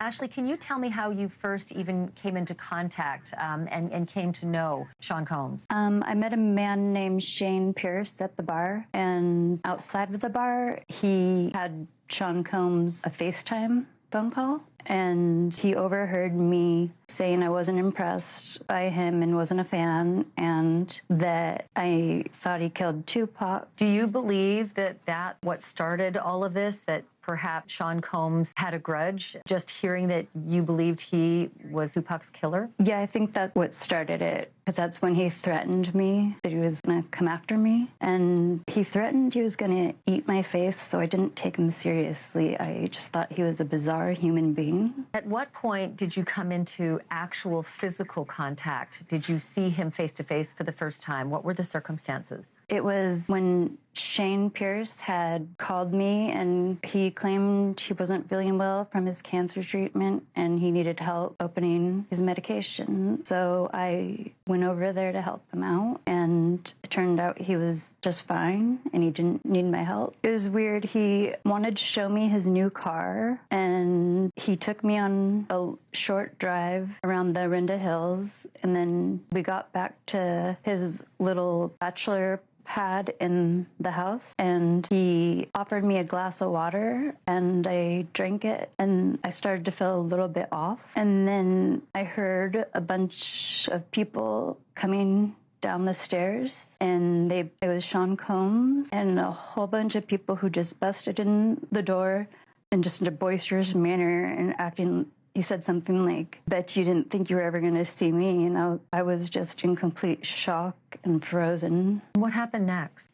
Ashley, can you tell me how you first even came into contact and came to know Sean Combs? I met a man named Shane Pierce at the bar, and outside of the bar, he had Sean Combs a FaceTime phone call, and he overheard me saying I wasn't impressed by him and wasn't a fan, and that I thought he killed Tupac. Do you believe that that's what started all of this, that perhaps Sean Combs had a grudge, just hearing that you believed he was Tupac's killer? Yeah, I think that's what started it, because that's when he threatened me that he was going to come after me. And he threatened he was going to eat my face, so I didn't take him seriously. I just thought he was a bizarre human being. At what point did you come into actual physical contact? Did you see him face to face for the first time? What were the circumstances? It was when Shane Pierce had called me, and he claimed he wasn't feeling well from his cancer treatment and he needed help opening his medication. So I went over there to help him out, and it turned out he was just fine and he didn't need my help. It was weird. He wanted to show me his new car, and he took me on a short drive around the Renda Hills, and then we got back to his little bachelor pad in the house, and he offered me a glass of water, and I drank it, and I started to feel a little bit off. And then I heard a bunch of people coming down the stairs, and it was Sean Combs and a whole bunch of people who just busted in the door in just a boisterous manner and acting. He said something like, "Bet you didn't think you were ever going to see me." And I was just in complete shock and frozen. What happened next?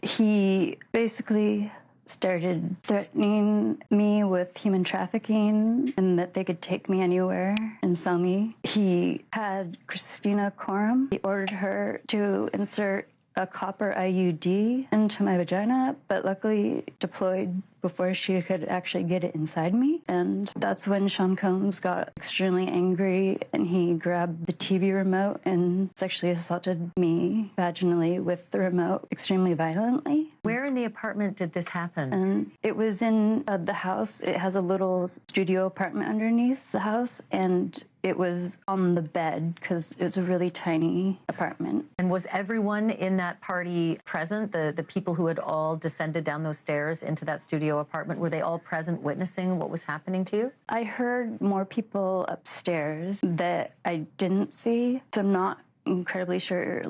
He basically started threatening me with human trafficking and that they could take me anywhere and sell me. He had Christina Corum. He ordered her to insert a copper IUD into my vagina, but luckily deployed before she could actually get it inside me. And that's when Sean Combs got extremely angry, and he grabbed the TV remote and sexually assaulted me vaginally with the remote extremely violently. Where in the apartment did this happen? And it was in the house. It has a little studio apartment underneath the house, and it was on the bed because it was a really tiny apartment. And was everyone in that party present? The people who had all descended down those stairs into that studio apartment, were they all present witnessing what was happening to you? I heard more people upstairs that I didn't see, so I'm not incredibly sure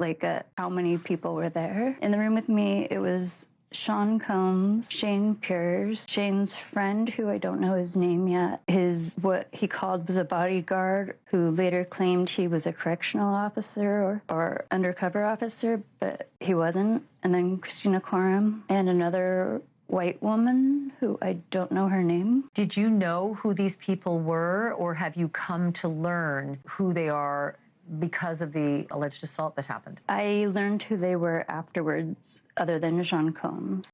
how many people were there. In the room with me, it was Sean Combs, Shane Pierce, Shane's friend, who I don't know his name yet, what he called was a bodyguard, who later claimed he was a correctional officer or undercover officer, but he wasn't, and then Christina Corum, and another white woman who I don't know her name. Did you know who these people were, or have you come to learn who they are because of the alleged assault that happened? I learned who they were afterwards, other than Sean Combs.